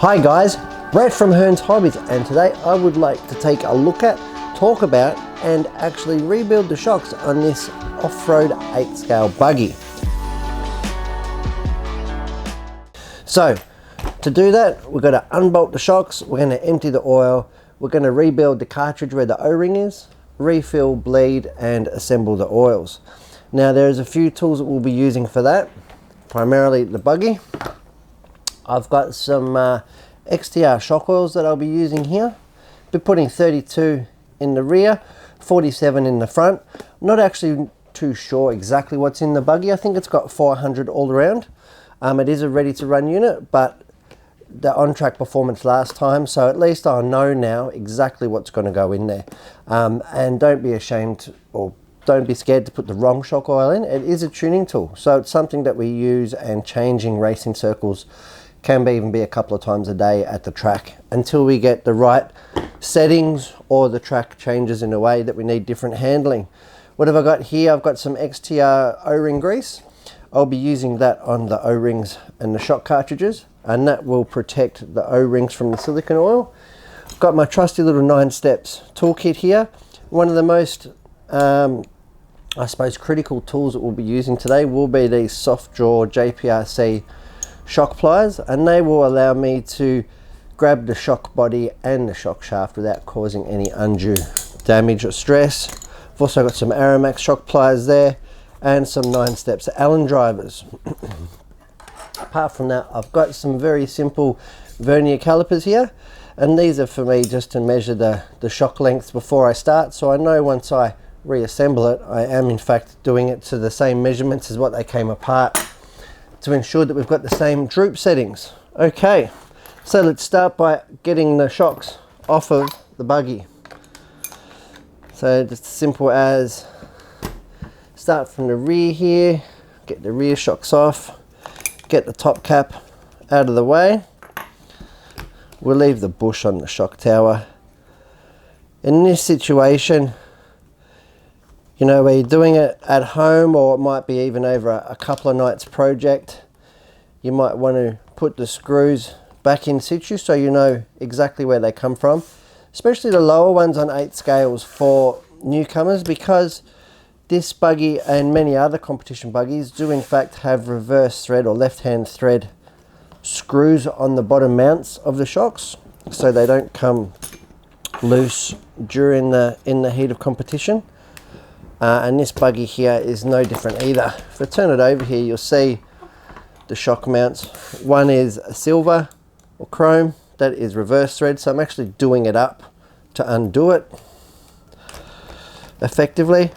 Hi guys, Brett from Hearns Hobbies, and today I would like to take a look at, talk about and actually rebuild the shocks on this off-road 8 scale buggy. So to do that, we're going to unbolt the shocks, we're going to empty the oil, we're going to rebuild the cartridge where the O-ring is, refill, bleed and assemble the oils. Now there's a few tools that we'll be using for that, primarily the buggy. I've got some XTR shock oils that I'll be using here. Be putting 32 in the rear, 47 in the front. I'm not actually too sure exactly what's in the buggy. I think it's got 400 all around. It is a ready to run unit, but the on-track performance last time, so at least I know now exactly what's going to go in there. And don't be ashamed or don't be scared to put the wrong shock oil in. It is a tuning tool, so it's something that we use, and changing racing circles can even be a couple of times a day at the track until we get the right settings or the track changes in a way that we need different handling. What have I got here? I've got some XTR O-ring grease. I'll be using that on the O-rings and the shock cartridges, and that will protect the O-rings from the silicone oil. I've got my trusty little 9 steps toolkit here. One of the most I suppose critical tools that we'll be using today will be these soft jaw JPRC shock pliers, and they will allow me to grab the shock body and the shock shaft without causing any undue damage or stress. I've also got some Aramax shock pliers there and some 9 steps Allen drivers. Apart from that, I've got some very simple vernier calipers here, and these are for me just to measure the shock length before I start, so I know once I reassemble it I am in fact doing it to the same measurements as what they came apart, to ensure that we've got the same droop settings. Okay, so let's start by getting the shocks off of the buggy. So just as simple as start from the rear here, get the rear shocks off, get the top cap out of the way. We'll leave the bush on the shock tower. In this situation, you know, where you're doing it at home, or it might be even over a couple of nights project, you might want to put the screws back in situ so you know exactly where they come from, especially the lower ones on 8 scales for newcomers, because this buggy and many other competition buggies do in fact have reverse thread or left hand thread screws on the bottom mounts of the shocks, so they don't come loose during in the heat of competition. And this buggy here is no different either. If I turn it over here, you'll see the shock mounts. One is a silver or chrome, that is reverse thread, so I'm actually doing it up to undo it effectively.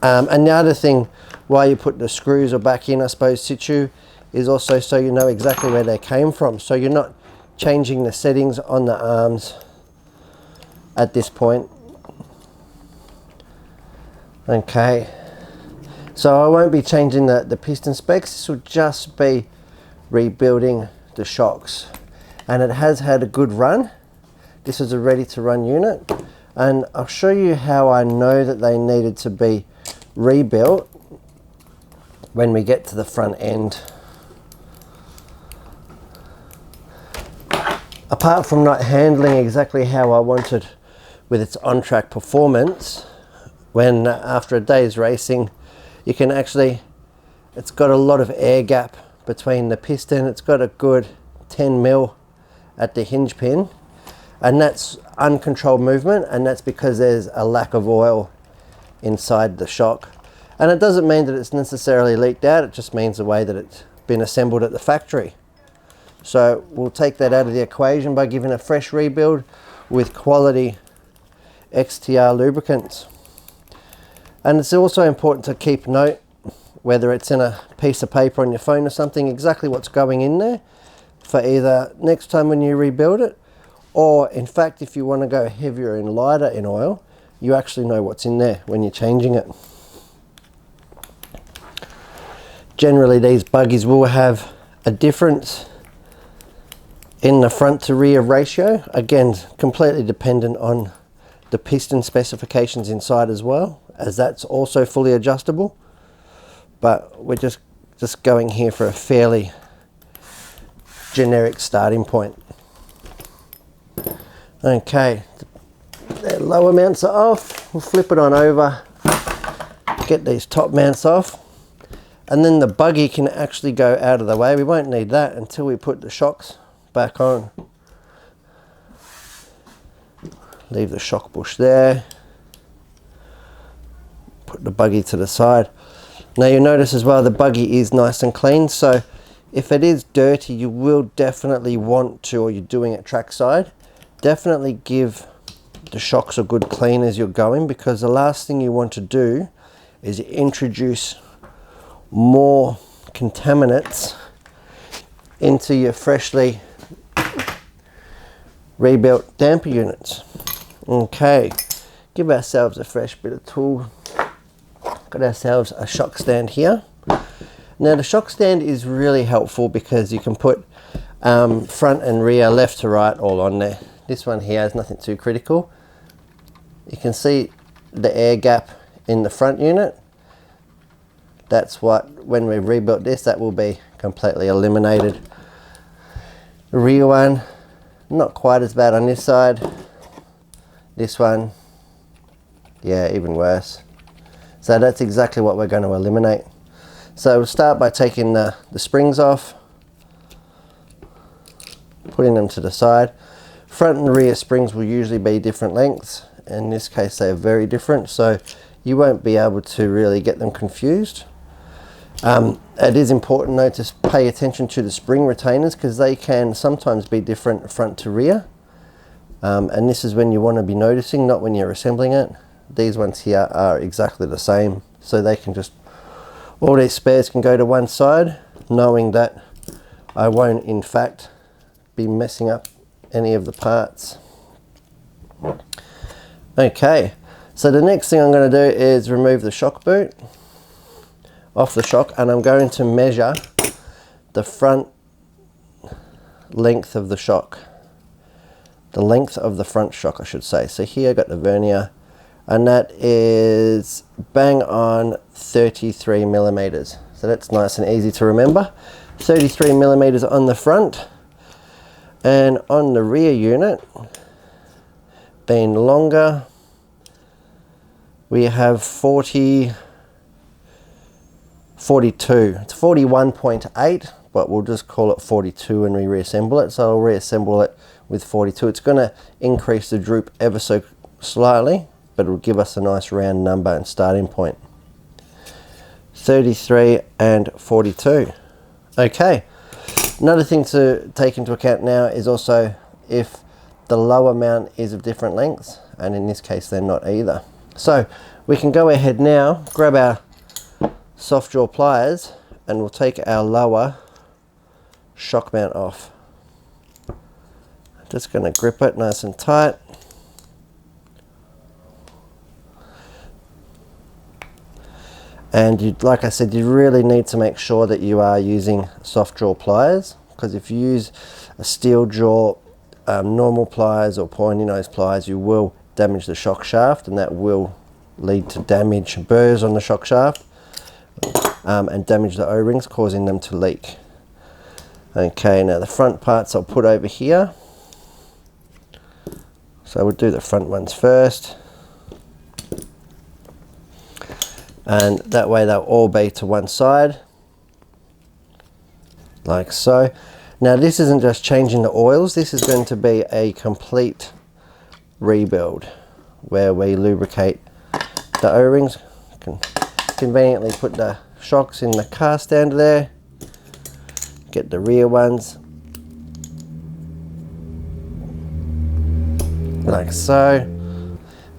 And the other thing why you put the screws or back in, I suppose, situ, is also so you know exactly where they came from, so you're not changing the settings on the arms at this point. Okay, so I won't be changing the piston specs. This will just be rebuilding the shocks, and it has had a good run. This is a ready to run unit, and I'll show you how I know that they needed to be rebuilt when we get to the front end. Apart from not handling exactly how I wanted with its on-track performance, when after a day's racing, you can actually, it's got a lot of air gap between the piston. It's got a good 10 mil at the hinge pin, and that's uncontrolled movement, and that's because there's a lack of oil inside the shock. And it doesn't mean that it's necessarily leaked out, it just means the way that it's been assembled at the factory. So we'll take that out of the equation by giving a fresh rebuild with quality XTR lubricants. And it's also important to keep note, whether it's in a piece of paper on your phone or something, exactly what's going in there for either next time when you rebuild it, or in fact if you want to go heavier and lighter in oil, you actually know what's in there when you're changing it. Generally these buggies will have a difference in the front to rear ratio, again completely dependent on the piston specifications inside as well, as that's also fully adjustable. But we're just going here for a fairly generic starting point. Okay, the lower mounts are off. We'll flip it on over, get these top mounts off, and then the buggy can actually go out of the way. We won't need that until we put the shocks back on. Leave the shock bush there. Put the buggy to the side. Now you'll notice as well the buggy is nice and clean, so if it is dirty you will definitely want to, or you're doing it trackside, definitely give the shocks a good clean as you're going, because the last thing you want to do is introduce more contaminants into your freshly rebuilt damper units. Okay, give ourselves a fresh bit of tool. Got ourselves a shock stand here. Now the shock stand is really helpful because you can put front and rear, left to right, all on there. This one here is nothing too critical. You can see the air gap in the front unit. That's what, when we rebuilt this, that will be completely eliminated. The rear one, not quite as bad on this side. This one, yeah, even worse. So that's exactly what we're going to eliminate. So we'll start by taking the springs off, putting them to the side. Front and rear springs will usually be different lengths. In this case they're very different, so you won't be able to really get them confused. It is important though to pay attention to the spring retainers, because they can sometimes be different front to rear. And this is when you want to be noticing, not when you're assembling it. These ones here are exactly the same, so they can just, all these spares can go to one side, knowing that I won't in fact be messing up any of the parts. Okay, so the next thing I'm going to do is remove the shock boot off the shock, and I'm going to measure the front length of the shock. The length of the front shock, I should say. So here I've got the vernier, and that is bang on 33 millimeters. So that's nice and easy to remember. 33 millimeters on the front, and on the rear unit, being longer, we have 42. It's 41.8, but we'll just call it 42 when we reassemble it. So I'll reassemble it with 42. It's going to increase the droop ever so slightly, but it'll give us a nice round number and starting point. 33 and 42. Okay, another thing to take into account now is also if the lower mount is of different lengths, and in this case they're not either. So we can go ahead now, grab our soft jaw pliers, and we'll take our lower shock mount off. Just going to grip it nice and tight. And you, like I said, you really need to make sure that you are using soft jaw pliers, because if you use a steel jaw, normal pliers or pointy nose pliers, you will damage the shock shaft, and that will lead to damage, burrs on the shock shaft, and damage the O-rings, causing them to leak. Okay, now the front parts I'll put over here. So we'll do the front ones first, and that way they'll all be to one side, like so. Now this isn't just changing the oils, this is going to be a complete rebuild where we lubricate the O-rings. Can conveniently put the shocks in the car stand there, get the rear ones like so,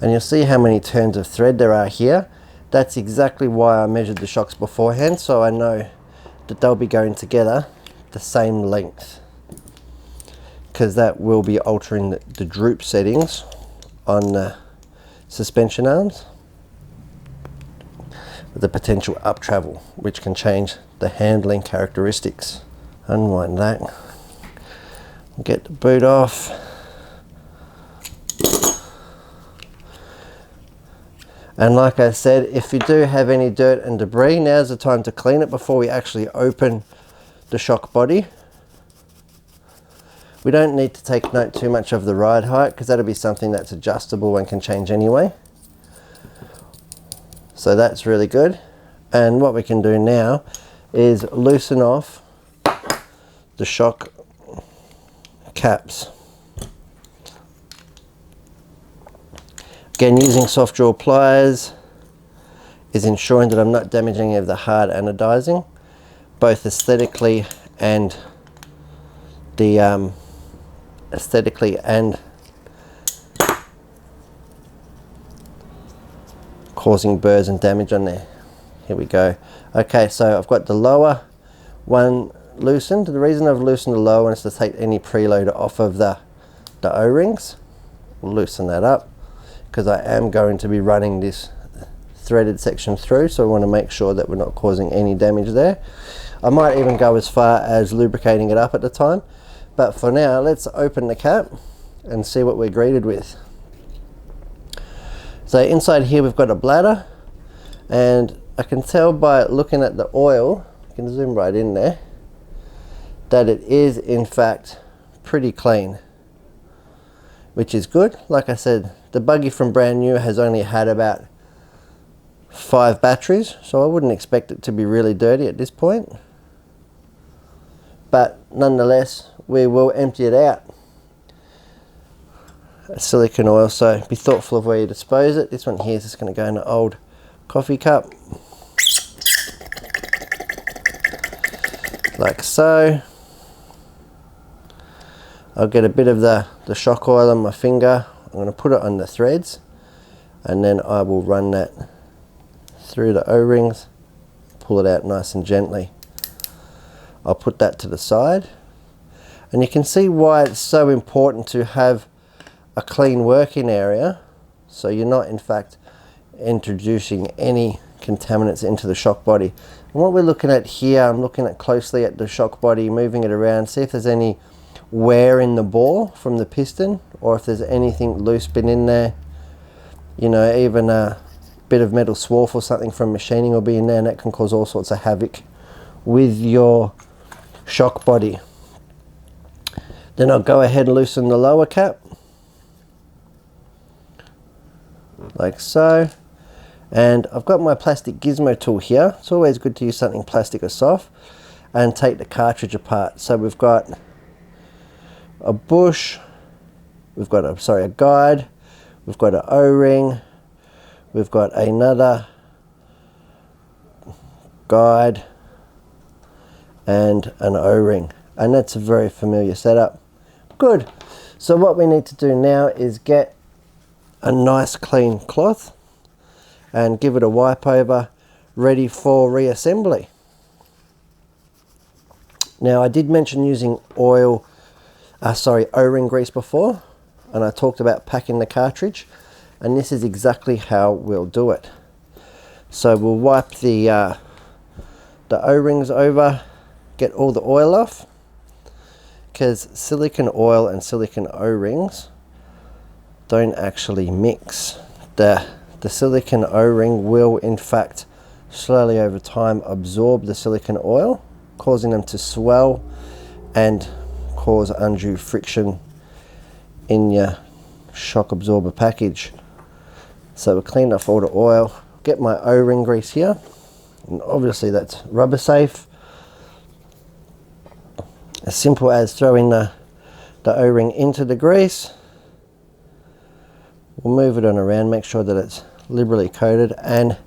and you'll see how many turns of thread there are here. That's exactly why I measured the shocks beforehand, so I know that they'll be going together the same length, because that will be altering the droop settings on the suspension arms, with the potential up travel, which can change the handling characteristics. Unwind that, get the boot off. And like I said, if you do have any dirt and debris, now's the time to clean it before we actually open the shock body. We don't need to take note too much of the ride height because that'll be something that's adjustable and can change anyway. So that's really good. And what we can do now is loosen off the shock caps. Again, using soft draw pliers is ensuring that I'm not damaging any of the hard anodizing, both aesthetically and causing burrs and damage on there. Here we go. Okay, so I've got the lower one loosened. The reason I've loosened the lower one is to take any preload off of the O-rings. We'll loosen that up because I am going to be running this threaded section through, so I want to make sure that we're not causing any damage there. I might even go as far as lubricating it up at the time, but for now let's open the cap and see what we're greeted with. So inside here we've got a bladder, and I can tell by looking at the oil, you can zoom right in there, that it is in fact pretty clean, which is good. Like I said, the Buggy from brand new has only had about 5 batteries, so I wouldn't expect it to be really dirty at this point, but nonetheless we will empty it out. Silicone oil, so be thoughtful of where you dispose it. This one here is just going to go in an old coffee cup, like so. I'll get a bit of the shock oil on my finger. I'm going to put it on the threads, and then I will run that through the O-rings, pull it out nice and gently. I'll put that to the side, and you can see why it's so important to have a clean working area, so you're not in fact introducing any contaminants into the shock body. And what we're looking at here, I'm looking at closely at the shock body, moving it around, see if there's any wear in the bore from the piston, or if there's anything loose been in there. You know, even a bit of metal swarf or something from machining will be in there, and that can cause all sorts of havoc with your shock body. Then I'll go ahead and loosen the lower cap, like so. And I've got my plastic gizmo tool here. It's always good to use something plastic or soft, and take the cartridge apart. So we've got a bush, we've got a guide, we've got an O-ring, we've got another guide and an O-ring, and that's a very familiar setup. Good. So what we need to do now is get a nice clean cloth and give it a wipe over, ready for reassembly. Now I did mention using O-ring grease before, and I talked about packing the cartridge, and this is exactly how we'll do it. So we'll wipe the O-rings over, get all the oil off, because silicone oil and silicone O-rings don't actually mix. The silicone O-ring will in fact slowly over time absorb the silicone oil, causing them to swell and cause undue friction in your shock absorber package. So we'll clean off all the oil, get my O-ring grease here, and obviously that's rubber safe. As simple as throwing the O-ring into the grease. We'll move it on around, make sure that it's liberally coated, and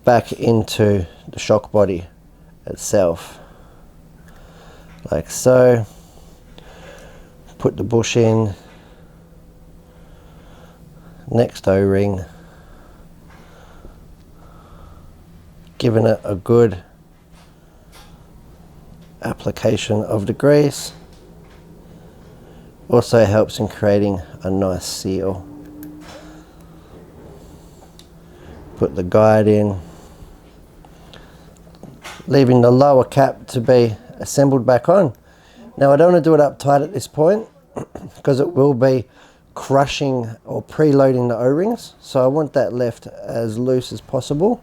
back into the shock body itself, like so. Put the bush in, next O-ring, giving it a good application of the grease. Also helps in creating a nice seal. Put the guide in, leaving the lower cap to be assembled back on. Now I don't want to do it up tight at this point because it will be crushing or preloading the O-rings, so I want that left as loose as possible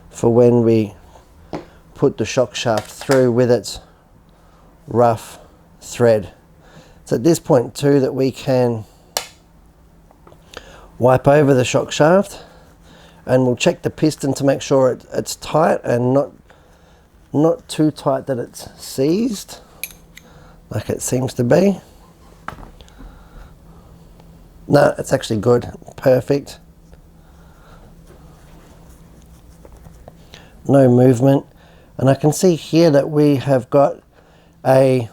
for when we put the shock shaft through with its rough thread. It's at this point too that we can wipe over the shock shaft, and we'll check the piston to make sure it's tight and not too tight that it's seized like it seems to be. No, it's actually good, perfect. No movement. And I can see here that we have got and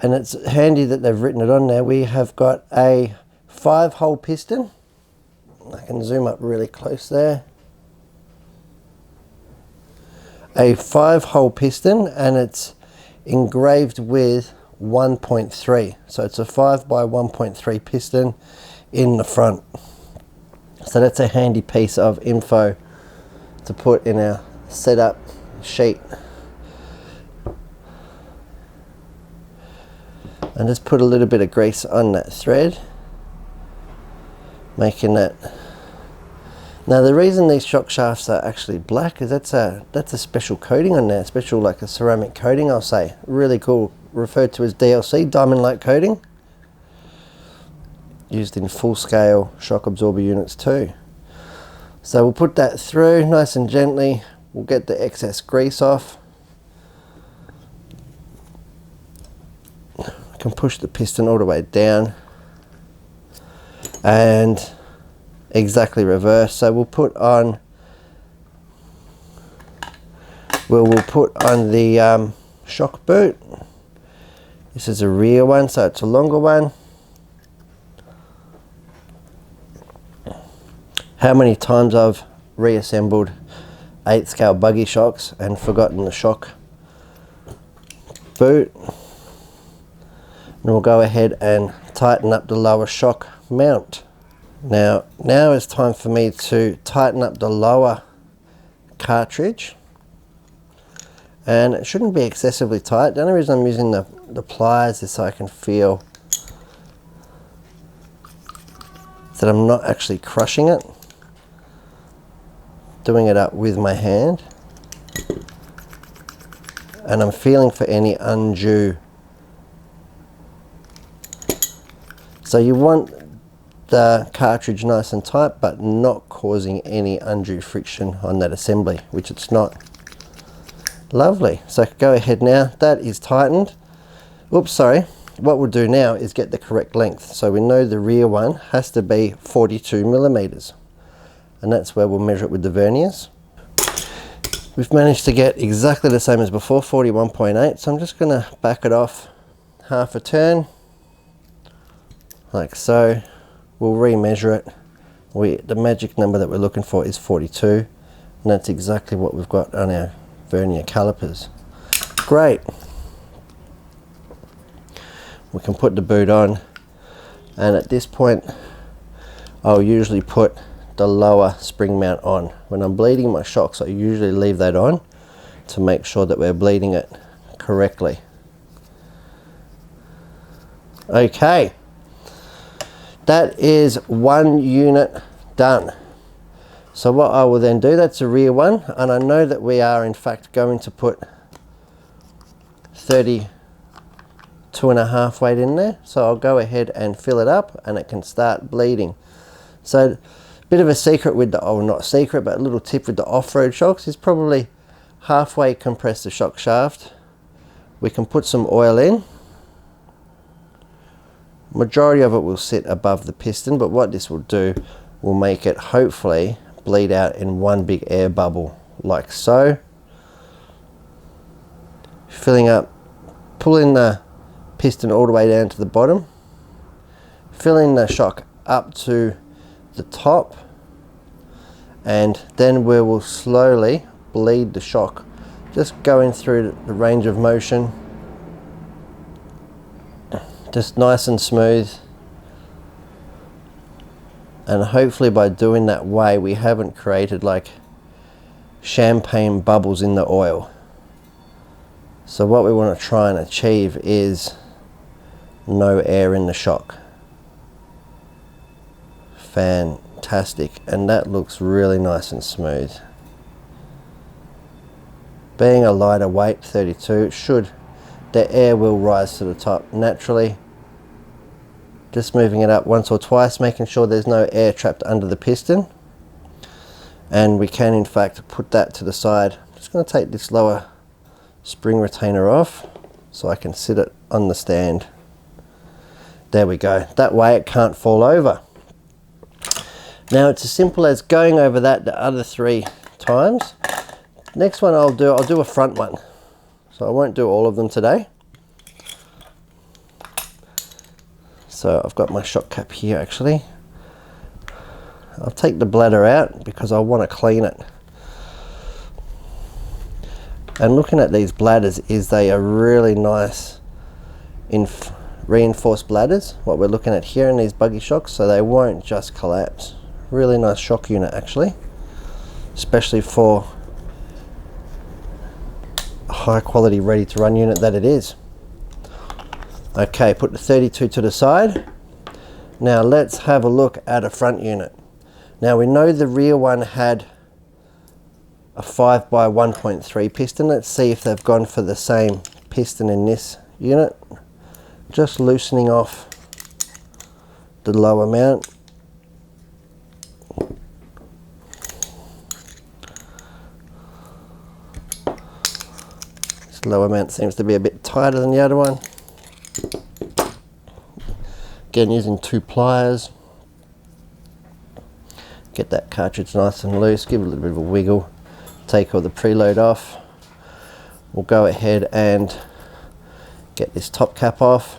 it's handy that they've written it on there, we have got a 5-hole piston. I can zoom up really close there. A 5-hole piston, and it's engraved with 1.3. So it's a 5 by 1.3 piston in the front. So that's a handy piece of info to put in our setup sheet. And just put a little bit of grease on that thread, making that. Now the reason these shock shafts are actually black is that's a special coating on there, special like a ceramic coating, I'll say. Really cool, referred to as DLC, diamond light coating. Used in full scale shock absorber units too. So we'll put that through nice and gently. We'll get the excess grease off. I can push the piston all the way down and exactly reverse. So we'll put on we'll put on the shock boot. This is a rear one, so it's a longer one. How many times I've reassembled 8th scale buggy shocks and forgotten the shock boot. And we'll go ahead and tighten up the lower shock mount. Now it's time for me to tighten up the lower cartridge, and it shouldn't be excessively tight. The only reason I'm using the pliers is so I can feel that I'm not actually crushing it, doing it up with my hand, and I'm feeling for any undue. So you want the cartridge nice and tight, but not causing any undue friction on that assembly, which it's not. Lovely. So go ahead now, that is tightened. Oops, sorry. What we'll do now is get the correct length. So we know the rear one has to be 42 millimeters, and that's where we'll measure it with the verniers. We've managed to get exactly the same as before, 41.8. So I'm just going to back it off half a turn, like so. We'll remeasure it. The magic number that we're looking for is 42, and that's exactly what we've got on our vernier calipers. Great. We can put the boot on, and at this point I'll usually put the lower spring mount on. When I'm bleeding my shocks, I usually leave that on to make sure that we're bleeding it correctly. Okay, that is one unit done. So what I will then do, that's a rear one, and I know that we are in fact going to put 32.5 weight in there, so I'll go ahead and fill it up and it can start bleeding. So a bit of a secret with the, oh not secret, but a little tip with the off-road shocks is probably halfway compress the shock shaft. We can put some oil in. Majority of it will sit above the piston, but what this will do will make it hopefully bleed out in one big air bubble, like so. Filling up, pulling the piston all the way down to the bottom, filling the shock up to the top, and then we will slowly bleed the shock, just going through the range of motion, just nice and smooth. And hopefully by doing that way we haven't created like champagne bubbles in the oil. So what we want to try and achieve is no air in the shock. Fantastic, and that looks really nice and smooth. Being a lighter weight 32, it should the air will rise to the top naturally. Just moving it up once or twice, making sure there's no air trapped under the piston. And we can in fact put that to the side. I'm just going to take this lower spring retainer off so I can sit it on the stand. There we go. That way it can't fall over. Now it's as simple as going over that the other 3 times. Next one I'll do a front one. So I won't do all of them today. So I've got my shock cap here actually. I'll take the bladder out because I want to clean it. And looking at these bladders is they are really nice reinforced bladders, what we're looking at here in these buggy shocks, so they won't just collapse. Really nice shock unit actually, especially for a high quality ready to run unit that it is. Okay, put the 32 to the side. Now let's have a look at a front unit. Now we know the rear one had a 5 by 1.3 piston. Let's see if they've gone for the same piston in this unit. Just loosening off the lower mount. This lower mount seems to be a bit tighter than the other one. Again, using 2 pliers. Get that cartridge nice and loose, give it a little bit of a wiggle, take all the preload off. We'll go ahead and get this top cap off.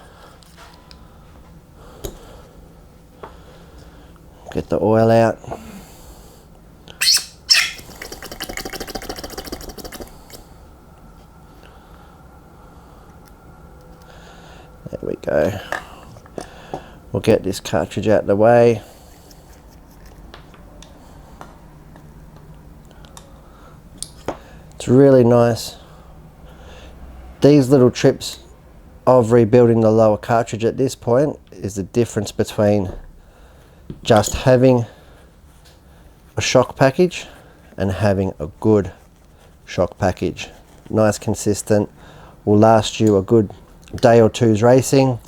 Get the oil out. There we go. We'll get this cartridge out of the way. It's really nice. These little trips of rebuilding the lower cartridge at this point is the difference between just having a shock package and having a good shock package. Nice, consistent, will last you a good day or two's racing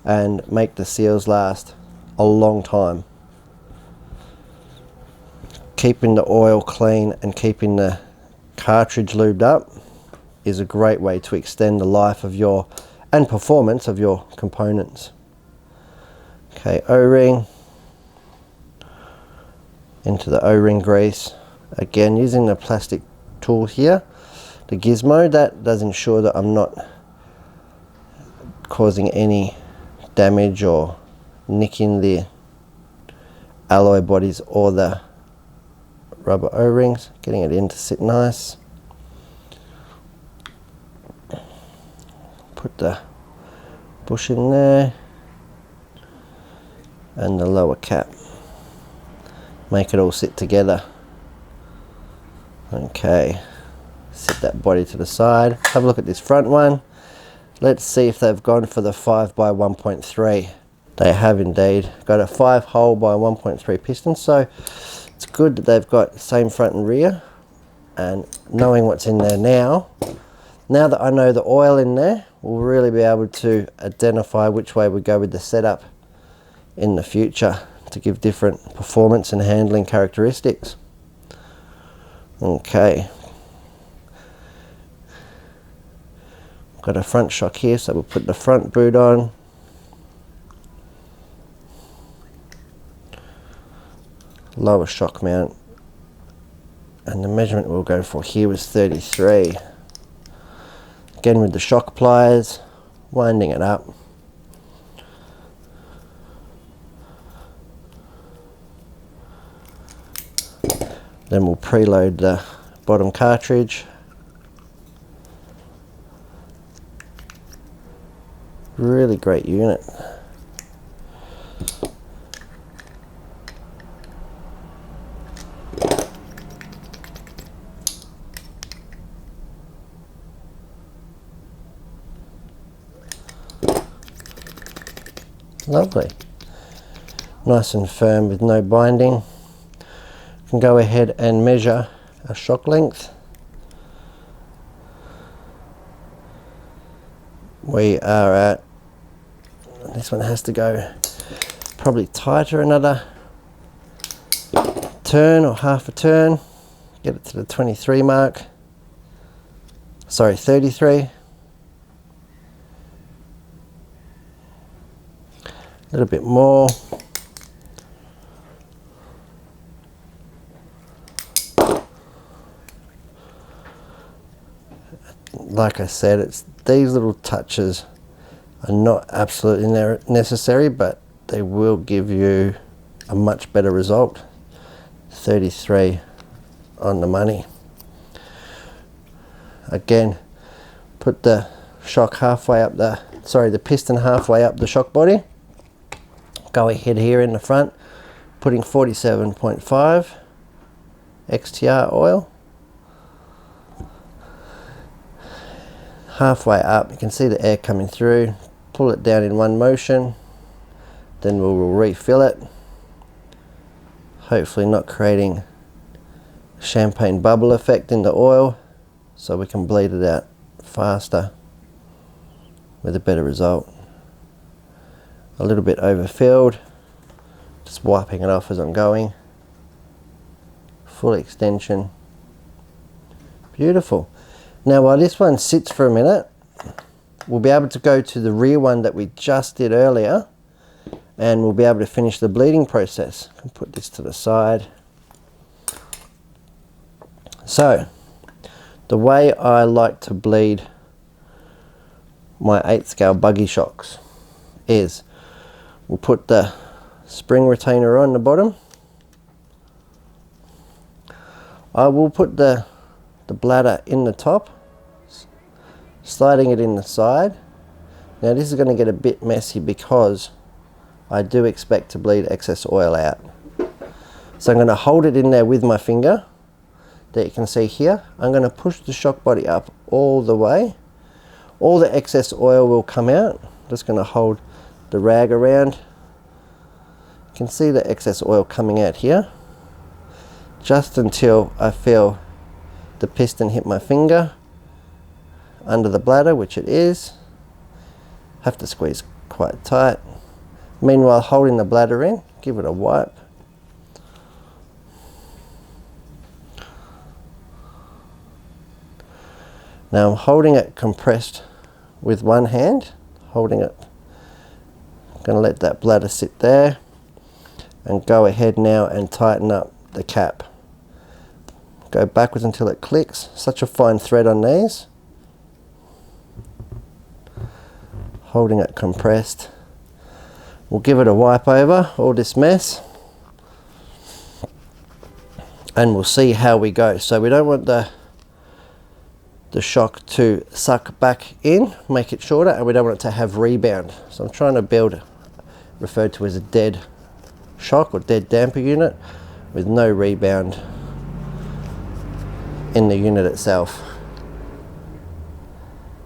and make the seals last a long time. Keeping the oil clean and keeping the cartridge lubed up is a great way to extend the life of your and performance of your components. Okay, O-ring into the O-ring grease. Again, using the plastic tool here, the gizmo, that does ensure that I'm not causing any damage or nicking the alloy bodies or the rubber O-rings. Getting it in to sit nice. Put the bush in there and the lower cap. Make it all sit together. Okay, set that body to the side. Have a look at this front one. Let's see if they've gone for the 5 by 1.3. They have indeed got a 5 hole by 1.3 piston, so it's good that they've got the same front and rear. And knowing what's in there now that I know the oil in there, we'll really be able to identify which way we go with the setup in the future to give different performance and handling characteristics. Okay, got a front shock here, so we'll put the front boot on. Lower shock mount, and the measurement we'll go for here was 33. Again with the shock pliers, winding it up. Then we'll preload the bottom cartridge. Really great unit. Lovely. Nice and firm with no binding. Can go ahead and measure a shock length. we are at, this one has to go probably tighter, another turn or half a turn, get it to the 23 mark, sorry 33. A little bit more. Like I said, it's these little touches are not absolutely necessary, but they will give you a much better result. 33 on the money. Again, put the shock halfway up the, sorry, the piston halfway up the shock body. Go ahead here in the front, putting 47.5 XTR oil. Halfway up, you can see the air coming through. Pull it down in one motion, then we'll refill it. Hopefully not creating champagne bubble effect in the oil, so we can bleed it out faster with a better result. A little bit overfilled, just wiping it off as I'm going. Full extension. Beautiful. Now while this one sits for a minute, we'll be able to go to the rear one that we just did earlier, and we'll be able to finish the bleeding process. I'll put this to the side. So, the way I like to bleed my 8 scale buggy shocks is, we'll put the spring retainer on the bottom. I will put the bladder in the top, sliding it in the side. Now this is going to get a bit messy because I do expect to bleed excess oil out. So I'm going to hold it in there with my finger that you can see here. I'm going to push the shock body up all the way. All the excess oil will come out. Just going to hold the rag around. You can see the excess oil coming out here, just until I feel the piston hit my finger under the bladder, which it is. Have to squeeze quite tight. Meanwhile, holding the bladder in, give it a wipe. Now I'm holding it compressed with one hand, holding it. I'm going to let that bladder sit there and go ahead now and tighten up the cap. Go backwards until it clicks. Such a fine thread on these. Holding it compressed. We'll give it a wipe over all this mess, and we'll see how we go. So we don't want the shock to suck back in, make it shorter, and we don't want it to have rebound. So I'm trying to build, referred to as a dead shock or dead damper unit with no rebound in the unit itself.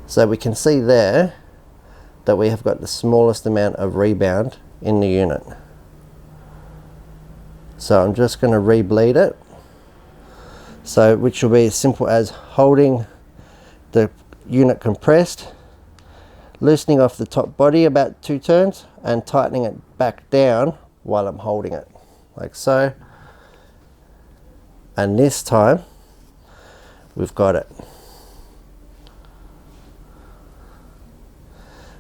So we can see there that we have got the smallest amount of rebound in the unit. So I'm just going to re-bleed it. So which will be as simple as holding the unit compressed, loosening off the top body about 2 turns and tightening it back down while I'm holding it, like so. And this time we've got it.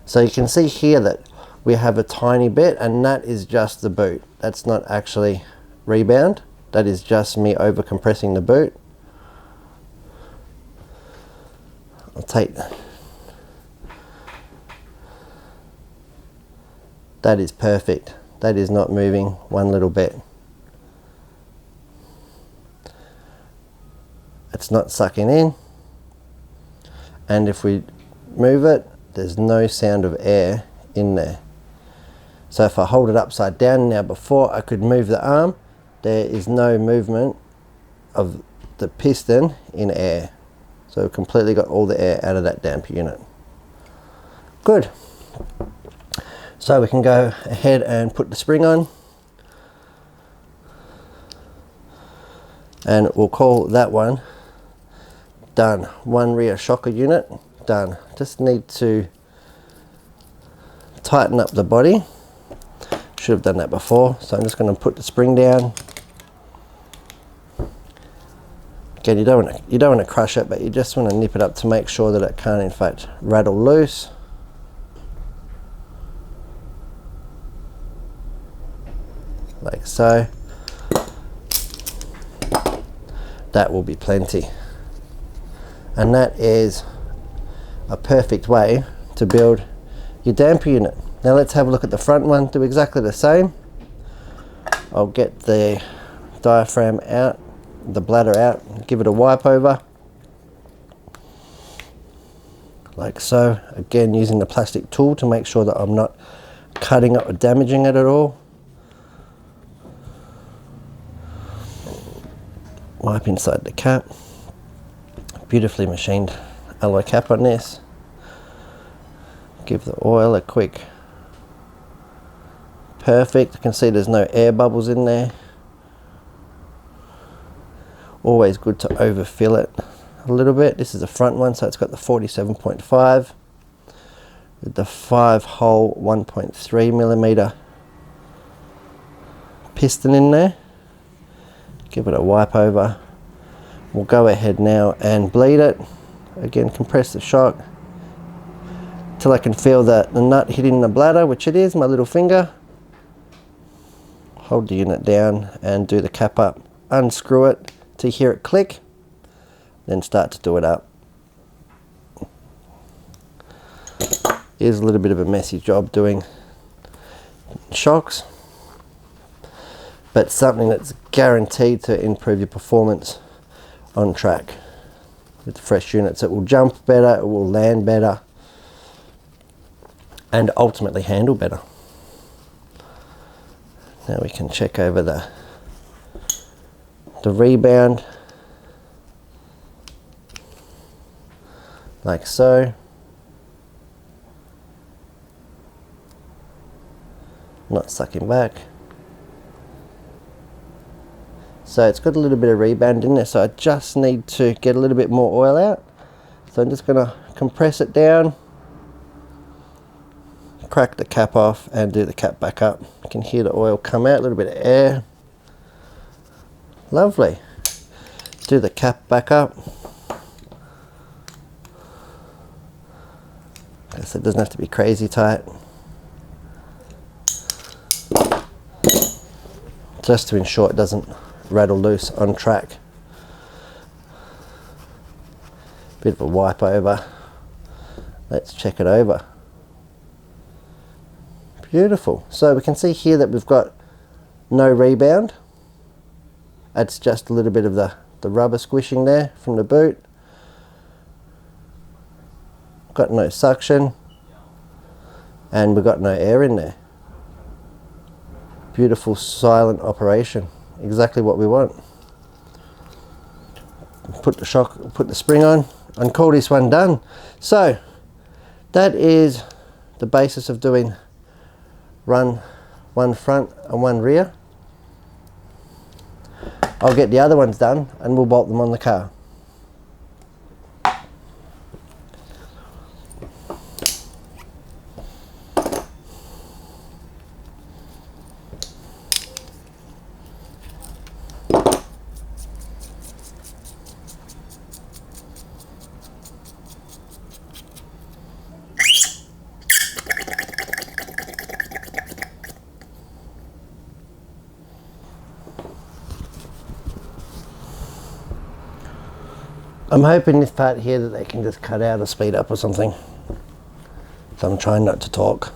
So you can see here that we have a tiny bit, and that is just the boot. That's not actually rebound. That is just me over compressing the boot. I'll take that. That is perfect. That is not moving one little bit. It's not sucking in. And if we move it, there's no sound of air in there. So if I hold it upside down now, before I could move the arm, there is no movement of the piston in air. So we've completely got all the air out of that damper unit. Good. So we can go ahead and put the spring on. And we'll call that one done. One rear shocker unit done. Just need to tighten up the body. Should have done that before, so I'm just going to put the spring down. Again, you don't want to crush it, but you just want to nip it up to make sure that it can't in fact rattle loose. Like so. That will be plenty. And that is a perfect way to build your damper unit. Now let's have a look at the front one. Do exactly the same. I'll get the diaphragm out, the bladder out, give it a wipe over. Like so. Again, using the plastic tool to make sure that I'm not cutting it or damaging it at all. Wipe inside the cap. Beautifully machined alloy cap on this. Give the oil a quick. Perfect. You can see there's no air bubbles in there. Always good to overfill it a little bit. This is the front one, so it's got the 47.5 with the 5-hole 1.3mm piston in there. Give it a wipe over. We'll go ahead now and bleed it. Again, compress the shock till I can feel the nut hitting the bladder, which it is, my little finger. Hold the unit down and do the cap up. Unscrew it to hear it click, then start to do it up. Here's a little bit of a messy job doing shocks, but something that's guaranteed to improve your performance on track. With fresh units, it will jump better, it will land better, and ultimately handle better. Now we can check over the rebound, like so. Not sucking back. So it's got a little bit of rebound in there, so I just need to get a little bit more oil out. So I'm just going to compress it down, crack the cap off and do the cap back up. You can hear the oil come out, a little bit of air. Lovely. Do the cap back up. So it doesn't have to be crazy tight. Just to ensure it doesn't rattle loose on track. Bit of a wipe over. Let's check it over. Beautiful. So we can see here that we've got no rebound. It's just a little bit of the rubber squishing there from the boot. Got no suction. And we've got no air in there. Beautiful silent operation. Exactly what we want. Put the spring on and call this one done. So that is the basis of doing one front and one rear. I'll get the other ones done and we'll bolt them on the car. I'm hoping this part here that they can just cut out or speed up or something. So I'm trying not to talk.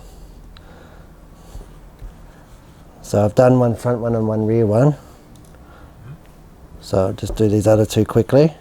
So I've done one front one and one rear one. So I'll just do these other two quickly.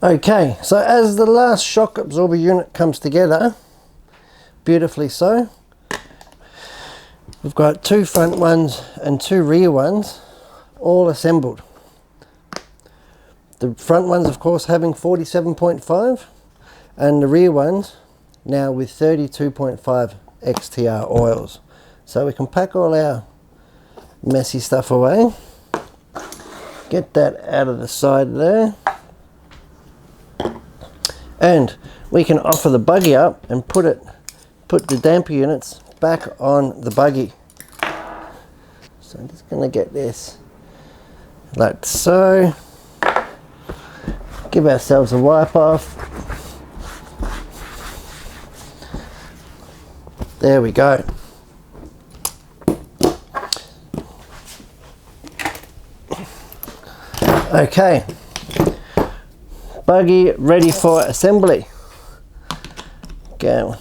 Okay, so as the last shock absorber unit comes together, beautifully so, we've got 2 front ones and 2 rear ones all assembled. The front ones, of course, having 47.5, and the rear ones now with 32.5 XTR oils. So we can pack all our messy stuff away. Get that out of the side there. And we can offer the buggy up and put the damper units back on the buggy. So I'm just going to get this like so. Give ourselves a wipe off. There we go. Okay, buggy ready for assembly. Go.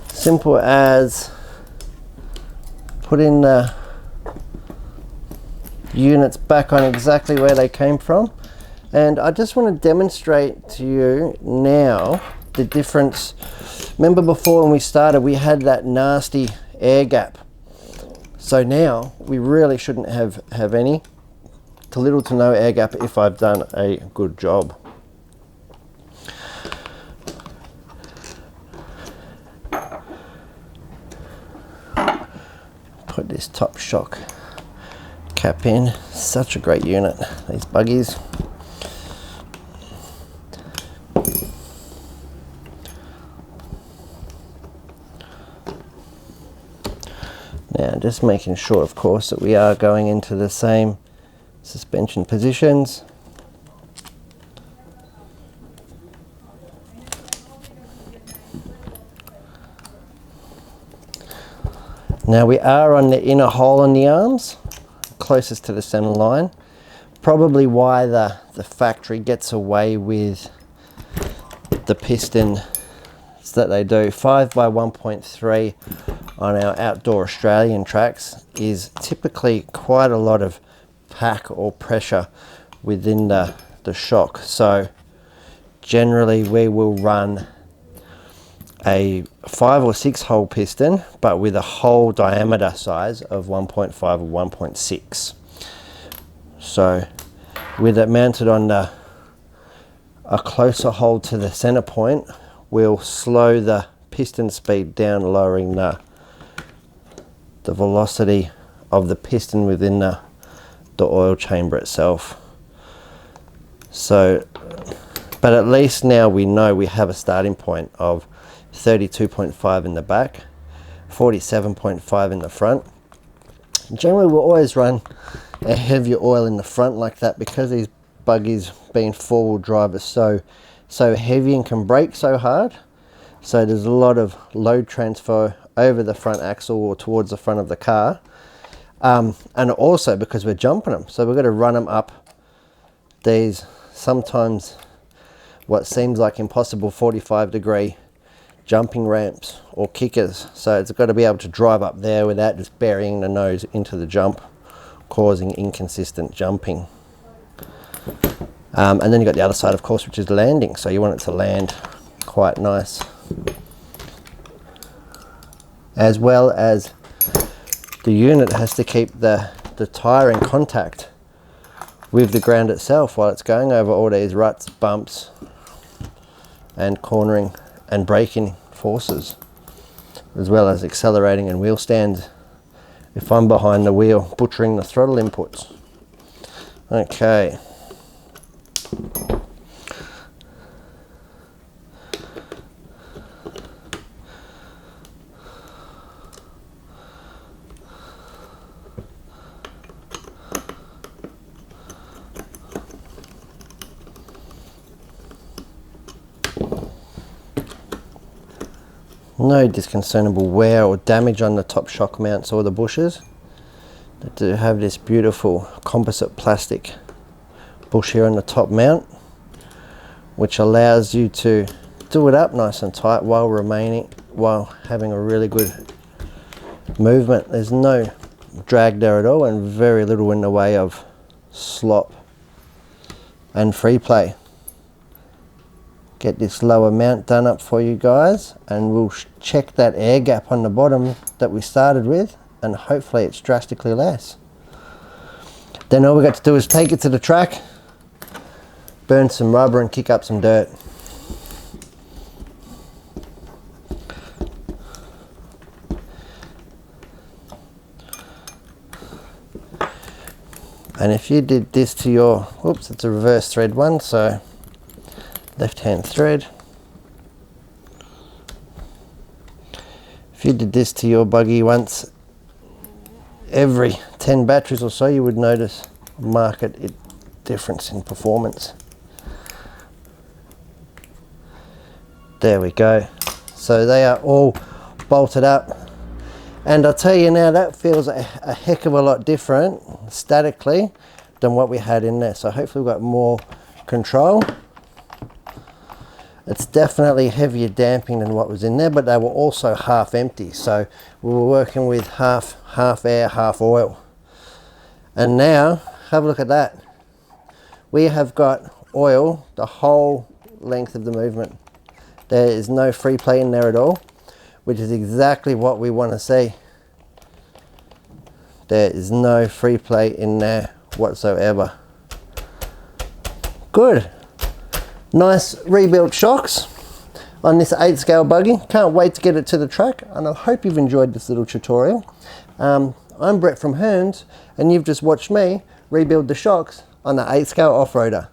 Simple as putting the units back on exactly where they came from. And I just want to demonstrate to you now the difference. Remember before when we started we had that nasty air gap. So now we really shouldn't have any to little to no air gap if I've done a good job. Put this top shock cap in. Such a great unit, these buggies. Now just making sure, of course, that we are going into the same suspension positions. Now we are on the inner hole on the arms, closest to the center line. Probably why the factory gets away with the pistons that they do. 5 by 1.3 on our outdoor Australian tracks is typically quite a lot of pack or pressure within the shock. So generally we will run a 5 or 6 hole piston, but with a hole diameter size of 1.5 or 1.6. So with it mounted on a closer hole to the center point, we'll slow the piston speed down, lowering the velocity of the piston within the oil chamber itself. So, but at least now we know we have a starting point of 32.5 in the back, 47.5 in the front. Generally we'll always run a heavier oil in the front like that because these buggies, being four-wheel drive, are so heavy and can brake so hard. So there's a lot of load transfer over the front axle or towards the front of the car. And also because we're jumping them, so we're going to run them up these sometimes what seems like impossible 45-degree jumping ramps or kickers. So it's got to be able to drive up there without just burying the nose into the jump, causing inconsistent jumping. And then you've got the other side, of course, which is landing. So you want it to land quite nice, as well as the unit has to keep the tyre in contact with the ground itself while it's going over all these ruts, bumps and cornering and braking forces, as well as accelerating and wheel stands if I'm behind the wheel butchering the throttle inputs. Okay. No discernible wear or damage on the top shock mounts or the bushes. They do have this beautiful composite plastic bush here on the top mount, which allows you to do it up nice and tight while having a really good movement. There's no drag there at all, and very little in the way of slop and free play. get this lower mount done up for you guys, and we'll check that air gap on the bottom that we started with, and hopefully it's drastically less. Then all we got to do is take it to the track, burn some rubber and kick up some dirt. And if you did this to your, oops, it's a reverse thread one, so left hand thread. If you did this to your buggy once every 10 batteries or so, you would notice a marked difference in performance. There we go. So they are all bolted up. And I'll tell you now, that feels a heck of a lot different statically than what we had in there. So hopefully we've got more control. It's definitely heavier damping than what was in there, but they were also half empty. So we were working with half air, half oil. And now, have a look at that. We have got oil the whole length of the movement. There is no free play in there at all, which is exactly what we want to see. There is no free play in there whatsoever. Good. Nice rebuilt shocks on this 8 scale buggy. Can't wait to get it to the track, and I hope you've enjoyed this little tutorial. I'm Brett from Hearns, and you've just watched me rebuild the shocks on the 8 scale off-roader.